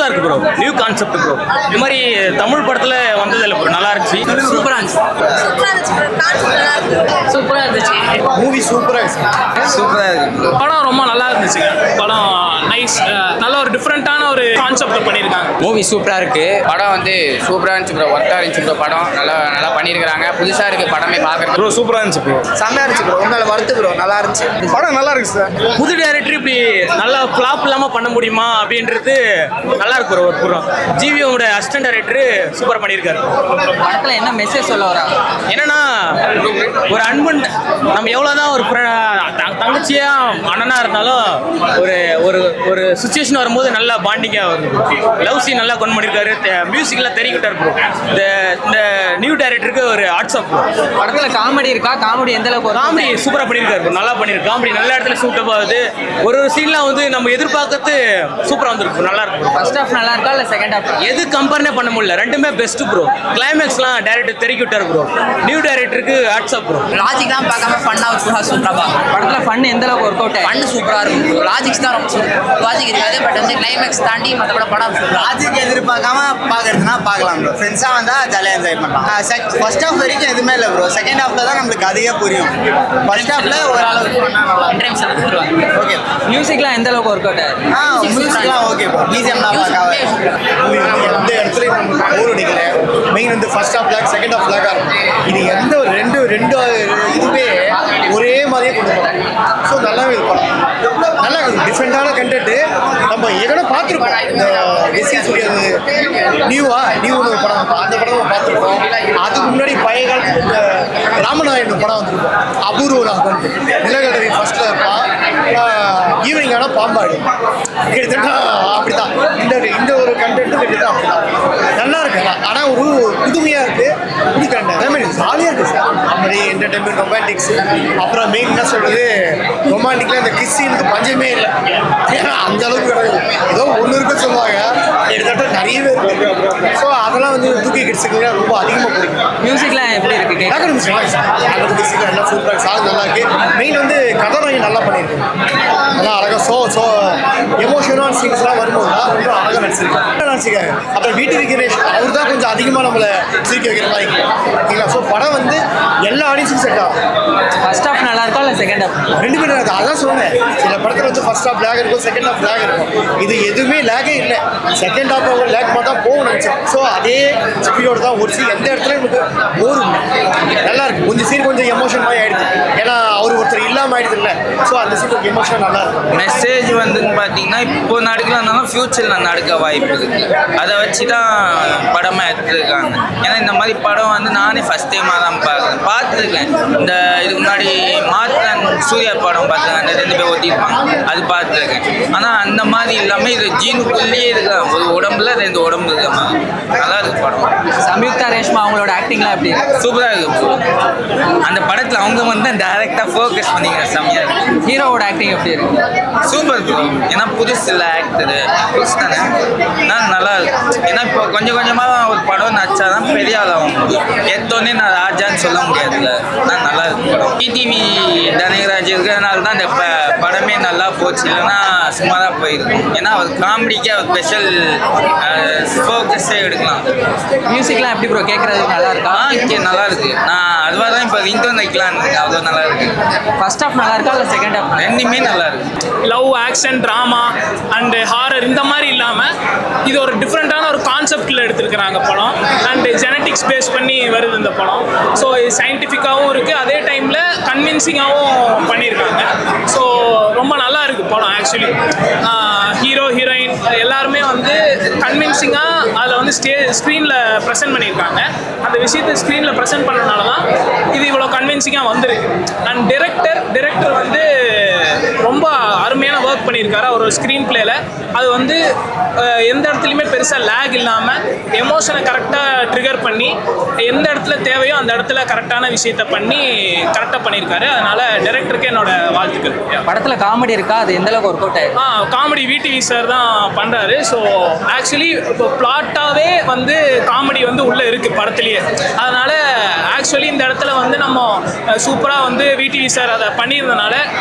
புதுசா இருக்கு bro. New concept bro. இந்த மாதிரி தமிழ் படத்துல வந்தது இல்ல ப்ரோ. நல்லா இருந்துச்சு. சூப்பரா இருந்துச்சு. சூப்பரா இருந்துச்சு. மூவி சூப்பரா இருக்கு. சூப்பரா இருக்கு. படம் ரொம்ப நல்லா இருந்துச்சுங்க. படம் நைஸ். நல்ல ஒரு டிஃப்ரெண்டான ஒரு கான்செப்ட்ல பண்ணியிருக்காங்க. மூவி சூப்பரா இருக்கு. படம் வந்து சூப்பரா இருந்துச்சு ப்ரோ. ஒர்த்தா இருந்துச்சு ப்ரோ. படம் நல்லா பண்ணியிருக்காங்க. புதுசா இருக்கு படமே பார்க்கறது. ப்ரோ சூப்பரா இருந்துச்சு ப்ரோ. செம்மையா இருந்துச்சு ப்ரோ. உன்னால வருது ப்ரோ. நல்லா இருந்துச்சு. படம் நல்லா இருக்கு சார். புது டைரக்டர் இப்படி நல்லா ஃபிளாப் இல்லாம பண்ண முடியுமா அப்படின்றது நல்லா இருக்கு ப்ரோ. ப்ரோ ஜிவியோட அசிஸ்டன்ட் டைரக்டர் சூப்பரா பண்ணியிருக்காரு. படத்துல என்ன மெசேஜ் சொல்ல வராங்க? என்னன்னா ஒரு அன்பன் நம்ம எவ்வளோதான் ஒரு தங்கச்சியா அண்ணனா இருந்தாலும் ஒரு ஒரு ஒரு சுச்சுவேஷன் வரும்போது நல்லா பாண்டிங்காக வருது. லவ் சீன் நல்லா கொண்டு பண்ணியிருக்காரு. மியூசிக்லாம் தெரிவிக்கிட்டார் ப்ரோ. இந்த நியூ டைரக்டருக்கு ஒரு ஆர்ட்ஸ் ஆஃப் படத்துல காமெடி இருக்கா? காமெடி எந்த அளவுக்கு? காமெடி சூப்பராக பண்ணியிருக்காரு ப்ரோ. நல்லா பண்ணியிருக்கு. காமெடி நல்ல இடத்துல சூட்டப் ஆகுது. ஒரு சீன்லாம் வந்து நம்ம எதிர்பார்க்கறது சூப்பராக வந்துருக்கு. நல்லா இருக்கு. ஃபர்ஸ்ட் ஹாஃப் நல்லா இருக்கா இல்லை செகண்ட் ஹாஃப்? எது கம்பேர்னே பண்ண முடியல. ரெண்டுமே பெஸ்ட் ப்ரோ. கிளைமேக்ஸ்லாம் டைரக்டர் தெரிவிக்க விட்டார் ப்ரோ. நியூ டைரக்டருக்கு ஆர்ட்ஸ் ஆஃப் ப்ரோ. லாஜிக்லாம் பார்க்காம ஃபன்னாக சூப்பராக படத்துல ஃபன் எந்த அளவுக்கு ஒர்க் அவுட்? ஃபன் சூப்பரா இருக்கும். லாஜிக்ஸ் தான் ரொம்ப சூப்பர். லாஜிக் இருக்காது. பட் வந்து கிளைமேக்ஸ் தாண்டி மற்றபட படம் லாஜிக் எதிர்பார்க்காம பார்க்கறதுனா பார்க்கலாம் ப்ரோ. ஃப்ரெண்ட்ஸாக வந்தால் ஜாலியாக என்ஜாய் பண்ணலாம். ஃபர்ஸ்ட் ஹாஃப் வரைக்கும் எதுவுமே இல்லை ப்ரோ. செகண்ட் ஹாஃப்ல தான் நம்மளுக்கு அதிகம் புரியும். ஃபர்ஸ்ட் ஹாஃப்ல ஒரு அளவுக்கு இன்ட்ரெஸ்ட் எடுத்துருவாங்க. ஓகே. மியூசிக்லாம் எந்த அளவுக்கு ஒர்க் அவுட்? மியூசிக்லாம் ஓகே ப்ரோ. பிஜிஎம்லாம் பார்க்காம மூவி வந்து எந்த இடத்துலையும் நம்மளுக்கு போர் அடிக்கல. மெயின் வந்து first half lag second half லேக்காக இருக்கும். இது எந்த ஒரு ரெண்டு இதுவே ஒரே மாதிரியே கொண்டு போகலாம். ஸோ நல்லாவே இது படம் நல்லா டிஃப்ரெண்டான கண்டென்ட்டு. நம்ம ஏற்கனவே பார்த்துருப்போம். இந்த எஸ்சி சூரியது நியூன்னு ஒரு படம், அந்த படம் பார்த்துருப்போம். அதுக்கு முன்னாடி பழைய காலத்தில் இந்த ராமநாயன் படம் வந்துருக்கும். அபூர்வ ராகவன் நிலகடவி ஃபர்ஸ்ட்ல இருப்பான். ஈவினிங் ஆனால் பாம்பாடு கிட்டத்தட்ட அப்படிதான். இந்த ஒரு கண்டென்ட்டும் கிட்டத்தட்ட அப்படிதான். நல்லா இருக்கு. ஆனால் ஒரு புதுமையாக இருக்கு. புது கண்டென்ட் ஜாலியாக இருக்கு சார். அப்படி என்டர்டைன்மெண்ட் ரொமான்டிக்ஸ். அப்புறம் மெயின் என்ன சொல்றது, ரொமான்டிக்ல இந்த கிஸ்ஸினுக்கு பஞ்சமே இல்லை. ஏன்னா அந்த அளவுக்கு கிடையாது. ஏதோ ஒன்று இருக்குன்னு சொல்லுவாங்க. கிட்டத்தட்ட நிறையவே இருக்கு. ஸோ அதெல்லாம் வந்து தூக்கி கிட்ஸுக்கு ரொம்ப அதிகமாக பிடிக்கும். மியூசிக்லாம் எப்படி இருக்கு? பேக்ரவுண்ட் மியூசிக் எல்லாம் சூப்பராக சாங் நல்லா இருக்கு. மெயின் வந்து கதாநாயகி நல்லா பண்ணியிருக்கு. நல்லா அழகாக எமோஷனல் சீன்ஸ்லாம் வரும்போது ரொம்ப அழகாக நடிச்சிருக்காரு. அப்புறம் வீட்டு விக்னேஷ் அவர் தான் கொஞ்சம் அதிகமாக நம்மளை சிரிக்க வைக்கிற மாதிரி ஓகேங்களா. ஸோ படம் வந்து எல்லா ஆடியன்ஸுக்கும் செட் ஆகும். ஃபர்ஸ்ட் ஹாஃப் நல்லா இருக்கா இல்லை செகண்ட் ஹாஃப்? ரெண்டு பேரும் இருக்குது. அதான் சொன்னேன். சில படத்தில் வந்து ஃபர்ஸ்ட் ஹாஃப் லேக் இருக்கும், செகண்ட் ஹாஃப் லேக் இருக்கும். இது எதுவுமே லேக்கே இல்லை. செகண்ட் ஹாஃப் லேக் மாதிரி தான் போகும் நினச்சேன். ஸோ அதே ஸ்பீடோடு தான் ஒரு சீன் எந்த இடத்துல நமக்கு போரும் நல்லா இருக்கு. கொஞ்சம் சீன் கொஞ்சம் எமோஷன் மாதிரி ஆயிடுது. ஏன்னா அவர் ஒருத்தர் இல்லாமல் ஆயிடுது இல்லை. ஸோ அந்த சீன் கொஞ்சம் எமோஷன் நல்லா இருக்கும். மெசேஜ் வந்துன்னு பார்த்தீங்கன்னா இப்போ நடக்கலனாலும் ஃப்யூச்சரில் நடக்க வாய்ப்பு இருக்குது. அதை வச்சு தான் படமாக எடுத்துருக்காங்க. ஏன்னா இந்த மாதிரி படம் வந்து நானே ஃபஸ்ட் டைமாக தான் பார்த்துருக்கேன். இந்த இதுக்கு முன்னாடி மாத்தன் சூர்யா படம் பார்த்தேன். அந்த 2 பேர் ஒட்டியிருப்பாங்க, அது பார்த்துருக்கேன். ஆனால் அந்த மாதிரி இல்லாமல் இது ஜீனுக்குள்ளேயே இருக்க ஒரு உடம்புல 2 உடம்பு இருக்க மாதிரி நல்லா இருக்கு படம். சம்யுக்தா ரேஷ்மா அவங்களோட ஆக்டிங்லாம் எப்படி? சூப்பராக இருக்கு. அந்த படத்தில் அவங்க வந்து டேரெக்டாக ஃபோக்கஸ் பண்ணிக்கிற செம்மையாக இருக்கு. ஹீரோவோட ஆக்டிங் எப்படி இருக்கு? Super bro. ஏன்னா புதுசு இல்லை ஆக்டரு, புதுசு தானே. நான் நல்லா இருக்கு. ஏன்னா இப்போ கொஞ்சம் கொஞ்சமாக ஒரு படம் நடிச்சாதான் பெரிய ஆள் ஆகும். எடுத்தோடனே நான் ராஜான்னு சொல்ல முடியாதுல்ல. நான் நல்லா இருக்கு படம். டிடிவி தனகராஜ் இருக்கிறதுனால தான் இந்த படமே நல்லா போச்சு. இல்லைன்னா சும்மா தான் போயிருக்கும். ஏன்னா அவர் காமெடிக்கு அவர் ஸ்பெஷல் ஃபோக்கஸே எடுக்கலாம். மியூசிக்லாம் எப்படி ப்ரோ? கேட்குறதுக்கு நல்லா இருக்கா? நல்லா இருக்கு. நான் அதுவாக தான் இப்போ ரிங்டோன் வைக்கலான்னு இருக்கு. அவ்வளோ நல்லா இருக்கு. ஃபர்ஸ்ட் ஹாஃப் நல்லா இருக்கா இல்லை செகண்ட் ஹாஃப்? ரெண்டுமே நல்லா இருக்கு. Love, action, drama and horror இந்த மாதிரி இல்லாமல் இது ஒரு டிஃப்ரெண்ட்டான ஒரு கான்செப்டில் எடுத்துருக்கிறாங்க படம். அண்டு ஜெனட்டிக்ஸ் பேஸ் பண்ணி வருது இந்த படம். ஸோ இது சயின்டிஃபிக்காகவும் இருக்குது, அதே டைமில் கன்வின்சிங்காகவும் பண்ணியிருக்காங்க. ஸோ ரொம்ப நல்லா இருக்குது படம். ஆக்சுவலி ஹீரோ ஹீரோயின் எல்லாருமே வந்து கன்வின்சிங்காக அதில் வந்து ஸ்க்ரீனில் ப்ரெசென்ட் பண்ணியிருக்காங்க. அந்த விஷயத்தை ஸ்க்ரீனில் ப்ரெசென்ட் பண்ணனால தான் இது இவ்வளோ கன்வின்சிங்காக வந்திருக்கு. அண்ட் டிரெக்டர் வந்து ரொம்ப அருமையான ஒர்க் பண்ணியிருக்காரு அவர் ஒரு ஸ்க்ரீன் பிளேயில். அது வந்து எந்த இடத்துலையுமே பெருசாக லேக் இல்லாமல் எமோஷனை கரெக்டாக ட்ரிகர் பண்ணி எந்த இடத்துல தேவையோ அந்த இடத்துல கரெக்டான விஷயத்தை பண்ணி கரெக்டாக பண்ணியிருக்காரு. அதனால் டைரக்டருக்கு என்னோட வாழ்த்துக்கள். படத்தில் காமெடி இருக்கா? அது எந்த அளவுக்கு ஒர்க் அவுட் ஆயிருக்கு? காமெடி விடிவி சார் தான் பண்ணுறாரு. ஸோ ஆக்சுவலி இப்போ பிளாட்டாகவே வந்து காமெடி வந்து உள்ளே இருக்குது படத்துலேயே. அதனால் ஆக்சுவலி இந்த இடத்துல வந்து நம்ம சூப்பராக வந்து விடிவி சார் அதை பண்ணியிருந்தனால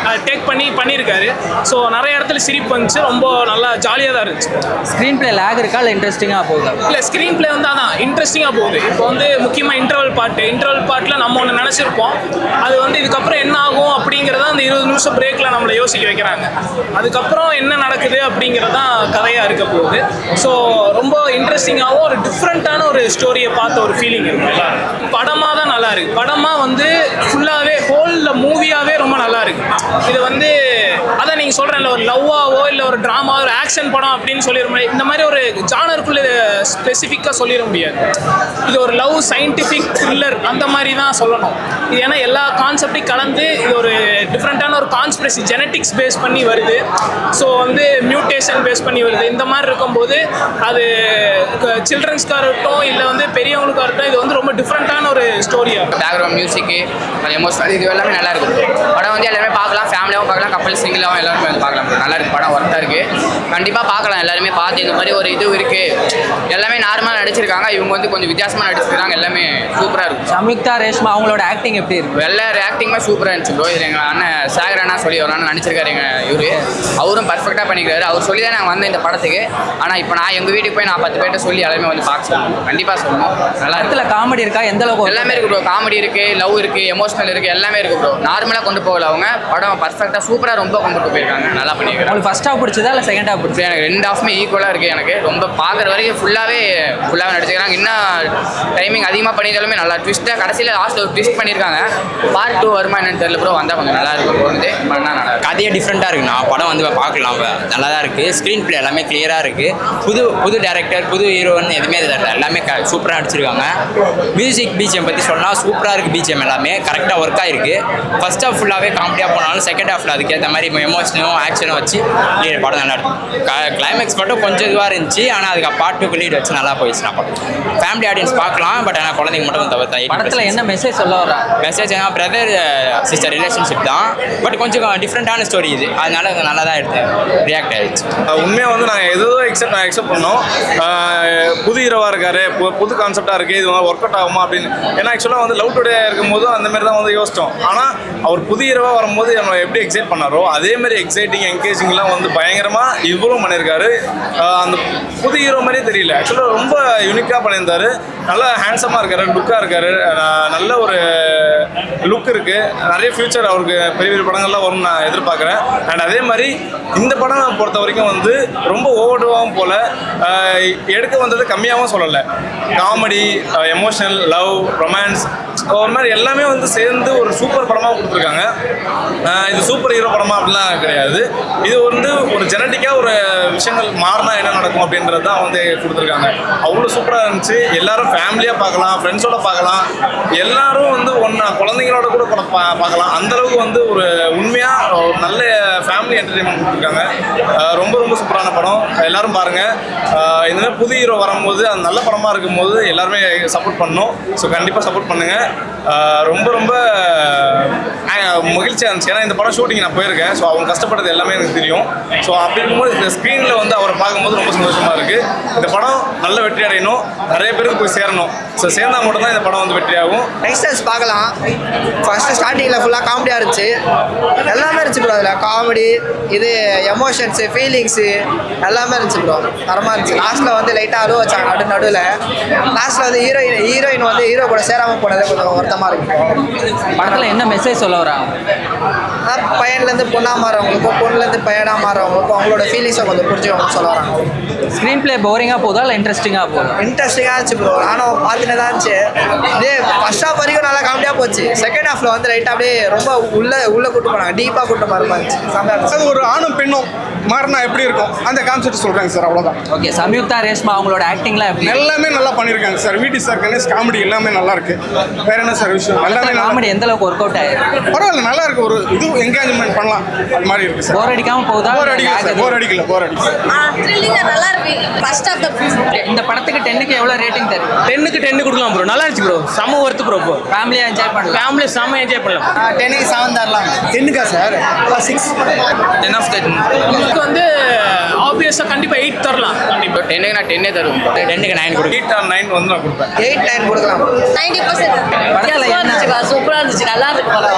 டேக் பண்ணியிருக்காரு. ஸோ நிறைய இடத்துல சிரிப்பு வந்துச்சு, ரொம்ப நல்லா ஜாலியாக தான் இருந்துச்சு. ஸ்க்ரீன் பிளே லேக் இருக்கா இல்லை இன்ட்ரெஸ்டிங்காக போகுதா? இல்லை ஸ்க்ரீன் பிளே வந்து அதான் இன்ட்ரெஸ்டிங்காக போகுது. இப்போ வந்து முக்கியமாக இன்டர்வல் பாட்டில் நம்ம ஒன்று நினச்சிருப்போம், அது வந்து இதுக்கப்புறம் என்ன ஆகும் அப்படிங்கிறத அந்த 20 நிமிஷம் பிரேக்கில் நம்மளை யோசிக்க வைக்கிறாங்க. அதுக்கப்புறம் என்ன நடக்குது அப்படிங்கிறது தான் கதையாக இருக்க போகுது. ஸோ ரொம்ப இன்ட்ரெஸ்டிங்காகவும் ஒரு டிஃப்ரெண்ட்டான ஒரு ஸ்டோரியை பார்த்த ஒரு ஃபீலிங் இருக்கும் எல்லாரும். படமாக தான் நல்லா இருக்குது. படமாக வந்து ஃபுல்லாகவே ஹோலில் மூவியாகவே ரொம்ப நல்லா இருக்குது. இது வந்து அதான் நீங்கள் சொல்கிறேன்ல, ஒரு லவ்வாவோ இல்லை ஒரு ட்ராமா ஒரு ஆக்ஷன் படம் அப்படின்னு சொல்லிட முடியாது. இந்த மாதிரி ஒரு ஜானருக்குள்ளே ஸ்பெசிஃபிக்காக சொல்லிட முடியாது. இது ஒரு லவ் சயின்டிஃபிக் த்ரில்லர் அந்த மாதிரி தான் சொல்லணும். இது ஏன்னா எல்லா கான்செப்டையும் கலந்து இது ஒரு டிஃப்ரெண்ட்டான ஒரு கான்ஸ்பிரசி ஜெனட்டிக்ஸ் பேஸ் பண்ணி வருது. ஸோ வந்து மியூட்டேஷன் பேஸ் பண்ணி வருது. இந்த மாதிரி இருக்கும்போது அது சில்ட்ரன்ஸ்க்காக இருக்கட்டும் இல்லை வந்து பெரியவங்களுக்காக இருக்கட்டும், இது வந்து ரொம்ப டிஃப்ரெண்ட்டான ஒரு ஸ்டோரியாக இருக்கும். பேக்ரவுண்ட் மியூசிக்கு எமோஷனல் இது எல்லாமே நல்லா இருக்கும். படம் வந்து எல்லாருமே பார்க்கலாம், ஃபேமிலியாகவும் பார்க்கலாம், கப்பல் சிங்கிளாகவும் எல்லாருமே வந்து பார்க்கலாம். நல்லா இருக்குது படம், ஒர்த்தாக இருக்குது. கண்டிப்பாக பார்க்கலாம் எல்லாருமே பார்த்து. இந்த மாதிரி ஒரு இது இருக்குது, எல்லாமே நார்மலாக நடிச்சிருக்காங்க. இவங்க வந்து கொஞ்சம் வித்தியாசமாக நடிச்சிருக்காங்க, எல்லாமே சூப்பராக இருக்கும். சம்யுக்தா ரேஷ்மா அவங்களோட ஆக்டிங் எப்படி இருக்கு? எல்லாரும் ஆக்டிங்குமே சூப்பராக இருந்துச்சு ப்ரோ. இது எங்கள் அண்ணன் சாகரானா சொல்லி ஒரு அண்ணன் நடிச்சிருக்காரு இவரு. அவரும் பர்ஃபெக்டாக பண்ணிக்கிறாரு. அவர் சொல்லி தான் நாங்கள் வந்தேன் இந்த படத்துக்கு. ஆனால் இப்போ நான் எங்கள் வீட்டுக்கு போய் நான் 10 பேர்ட்ட சொல்லி எல்லாமே வந்து பார்க்க சொல்லணும், கண்டிப்பாக சொல்லணும். நல்லா இடத்துல காமெடி இருக்கா? எந்த அளவுக்கு? எல்லாமே இருக்குது ப்ரோ. காமெடி இருக்குது, லவ் இருக்குது, எமோஷனல் இருக்குது, எல்லாமே இருக்குது ப்ரோ. நார்மலாக கொண்டு போகல அவங்க. படம் பர்ஃபெக்டாக சூப்பராக ரொம்ப கொண்டு போயிருக்காங்க, நல்லா பண்ணியிருக்காங்க. உங்களுக்கு ஃபர்ஸ்ட் ஹாஃப் பிடிச்சதா இல்லை செகண்ட் ஹாஃப் பிடிச்சா? எனக்கு 2 ஹாஃப்மே ஈக்குவலாக இருக்குது. எனக்கு ரொம்ப பார்க்குற வரைக்கும் ஃபுல்லாகவே நடிச்சிருக்காங்க. இன்னும் டைமிங் அதிகமாக பண்ணியிருந்தாலுமே நல்லா ட்விஸ்ட்டாக கடைசியில் லாஸ்ட்டில் ஒரு ட்விஸ்ட் பண்ணியிருக்காங்க. பார்ட் 2 வருமா என்னன்னு தெரியல ப்ரோ. வந்தால் கொஞ்சம் நல்லா இருக்கும் தோணுது. பண்ணால் நல்லா இருக்கும். கதையே டிஃப்ரெண்ட்டாக இருக்குண்ணா. படம் வந்து பார்க்கலாம், நல்லா தான் இருக்குது. ஸ்க்ரீன் பிளே எல்லாமே கிளியராக இருக்குது. புது டேரக்டர், புது ஹீரோன்னு எதுவுமே தெரியல, எல்லாமே சூப்பராக நடிச்சிருக்காங்க. மியூசிக் பிஜிஎம் பற்றி சொன்னால் சூப்பராக இருக்குது. பிஜிஎம் எல்லாமே கரெக்டாக ஒர்க் ஆகிருக்கு. ஃபர்ஸ்ட் ஹாஃப் ஃபுல்லாகவே காமெடியாக போனாலும் செகண்ட் ஹாஃபில் அதுக்கேற்ற மாதிரி எமோஷனும் ஆக்ஷனும் வச்சு படம் நல்லா இருக்கும். கிளைமேக்ஸ் மட்டும் கொஞ்சம் இதுவாக இருந்துச்சு, ஆனால் அதுக்கு பார்ட் 2 லீட் வச்சு நல்லா போயிடுச்சு. நான் படம் ஃபேமிலி ஆடியன்ஸ் பார்க்கலாம், பட் ஆனால் குழந்தைங்க மட்டும் தவிர்த்தா. படத்தில் என்ன மெசேஜ் சொல்ல வரா? மெசேஜ் பிரதர் சிஸ்டர் ரிலேஷன்ஷிப் தான், பட் கொஞ்சம் டிஃப்ரெண்ட்டான ஸ்டோரி இது. அதனால நல்லா தான் எடுத்து ரியாக்ட் ஆகிடுச்சு. உண்மையாக வந்து நாங்கள் ஏதோ எக்ஸெப்ட் பண்ணோம். புது ஹீரோவாக இருக்காரு, புது கான்செப்டாக இருக்குது, இது வந்து ஒர்க் அவுட் ஆகுமா அப்படின்னு. ஏன்னா ஆக்சுவலாக வந்து லவ் டுடே இருக்கும்போது அந்த மாதிரி தான் வந்து யோசித்தோம். ஆனால் அவர் புது ஹீரோவாக வரும்போது நம்ம எப்படி எக்ஸைட் பண்ணாரோ அதே மாதிரி எக்ஸைட்டிங் என்கேஜிங்லாம் வந்து பயங்கரமாக இவரும் பண்ணியிருக்காரு. அந்த புது ஹீரோ மாதிரியே தெரியல, ஆக்சுவலாக ரொம்ப யூனிக்காக பண்ணியிருந்தாரு. நல்லா ஹேண்ட்ஸமாக இருக்காரு, லுக்காக இருக்காரு, நல்ல ஒரு லுக் இருக்குது. நிறைய ஃபியூச்சர் அவருக்கு பெரிய பெரிய படங்கள்லாம் வரும்னு நான் எதிர்பார்க்குறேன். அண்ட் அதே மாதிரி இந்த படம் பொறுத்த வரைக்கும் வந்து ரொம்ப ஓவர்டூவாகவும் போல் எடுக்க வந்தது கம்மியாகவும் சொல்லலை. காமெடி, எமோஷனல், லவ், ரொமான்ஸ் ஒரு மாதிரி எல்லாமே வந்து சேர்ந்து ஒரு சூப்பர் படமாக கொடுத்துருக்காங்க. இது சூப்பர் ஹீரோ படமாக அப்படிலாம் கிடையாது. இது வந்து ஒரு ஜெனட்டிக்காக ஒரு விஷயங்கள் மாறினா என்ன நடக்கும் அப்படின்றது தான் வந்து கொடுத்துருக்காங்க. அவ்வளோ சூப்பராக இருந்துச்சு. எல்லாரும் ஃபேமிலியாக பார்க்கலாம், ஃப்ரெண்ட்ஸோட பார்க்கலாம், எல்லாரும் வந்து ஒன்றா குழந்தைங்களோட கூட பார்க்கலாம். அந்தளவுக்கு வந்து ஒரு உண்மையாக ஒரு நல்ல ஃபேமிலி என்டர்டெயின்மெண்ட் கொடுத்துருக்காங்க. ரொம்ப ரொம்ப சூப்பரான படம், எல்லாரும் பாருங்கள். இந்த மாதிரி புது ஹீரோ வரும்போது அது நல்ல படமாக இருக்கும்போது எல்லாருமே சப்போர்ட் பண்ணணும். ஸோ கண்டிப்பாக சப்போர்ட் பண்ணுங்கள். ரொம்ப ரொம்ப மகிழ்ச்சியாக இருந்துச்சு. ஏன்னா இந்த படம் ஷூட்டிங் நான் போயிருக்கேன். ஸோ அவங்க கஷ்டப்பட்டது எல்லாமே எனக்கு தெரியும். ஸோ அப்படி இருக்கும்போது இந்த ஸ்க்ரீனில் வந்து அவரை பார்க்கும்போது ரொம்ப சந்தோஷமாக இருக்குது. இந்த படம் நல்ல வெற்றி அடையணும், நிறைய பேருக்கு போய் சேரணும். ஸோ சேர்ந்தால் மட்டும்தான் இந்த படம் வந்து வெற்றியாகும். யங்ஸ்டர்ஸ் பார்க்கலாம். ஃபஸ்ட்டு ஸ்டார்டிங்கில் ஃபுல்லாக காமெடியாக இருந்துச்சு, எல்லாமே இருந்துச்சு ப்ரோ. அதில் காமெடி, இது எமோஷன்ஸு, ஃபீலிங்ஸு எல்லாமே இருந்துச்சு ப்ரோ. தரமாக இருந்துச்சு. லாஸ்ட்டில் வந்து லைட்டாக அழுவ வச்சாங்க நடுவில். லாஸ்ட்டில் வந்து ஹீரோயின் வந்து ஹீரோ கூட சேராமல் போனது கொஞ்சம் வருத்தமாக இருக்கும். படத்தில் என்ன மெசேஜ் சொல்ல வரா? பையன்லேருந்து பொண்ணாக மாறவங்களுக்கும் பொண்ணுலேருந்து பையனாக மாறவங்களுக்கும் அவங்களோட ஃபீலிங்ஸை கொஞ்சம் புரிஞ்சுக்கணும்னு சொல்ல வராங்க. ஸ்க்ரீன் பிளே போரிங்காக போதா இல்லை இன்ட்ரெஸ்டிங்காக போகுது? இன்ட்ரெஸ்டிங்காக இருந்துச்சு ப்ரோ. நானும் பார்த்துட்டு தான் இருந்துச்சு. இதே ஃபர்ஸ்ட் ஹாஃப் வரைக்கும் நல்லா காமெடியாக போச்சு. செகண்ட் ஹாஃபில் வந்து ரைட்டாக அப்படியே ரொம்ப உள்ளே கூட்டு போனாங்க, டீப்பாக கூட்டு மாதிரி இருந்துச்சு. அது ஒரு ஆணும் பெண்ணும் மாறினா எப்படி இருக்கும் அந்த கான்செப்ட் சொல்கிறாங்க சார், அவ்வளோதான். ஓகே, சம்யுக்தா ரேஷ்மா அவங்களோட ஆக்டிங்லாம் எப்படி? எல்லாமே நல்லா பண்ணியிருக்காங்க சார். விடி சார், கணேஷ் காமெடி எல்லாமே நல்லா இருக்கு. வேற என்ன சார் விஷயம்? எல்லாமே காமெடி எந்த அளவுக்கு ஒர்க் அவுட் ஆயிருக்கு? பரவாயில்ல, நல்லா இருக்கு. ஒரு இது என்கேஜ்மெண்ட் பண்ணலாம், அது மாதிரி இருக்கு சார். போர் அடிக்காம போகுதா? போர் அடிக்கல, போர் அடிக்கல. நல்லா இருக்கு. ஃபர்ஸ்ட் ஆஃப் த இந்த படத்துக்கு 10க்கு எவ்வளோ ரேட்டிங் தரும்? 10க்கு 10 கொடுக்கலாம் ப்ரோ. நல்லா இருந்துச்சு ப்ரோ, செம்ம ஒர்த்து ப்ரோ. இப்போ ஃபேமிலியாக என்ஜாய் பண்ணலாம். ஃபேமிலி செம்ம என்ஜாய் பண்ணலாம். 10க்கு 7 தரலாம். 10க்கா சார்? 6. 10 of 10. இதுக்கு வந்து ஆப்வியஸாக கண்டிப்பாக 8 தரலாம் கண்டிப்பாக. 10க்கு நான் 10 தருவேன். 10க்கு 9 கொடுக்கும். 8 or 9 வந்து நான் கொடுப்பேன். 8, 9 கொடுக்கலாம். 90% படத்துல என்ன சூப்பரா இருந்துச்சு, நல்லா இருக்கு படம்.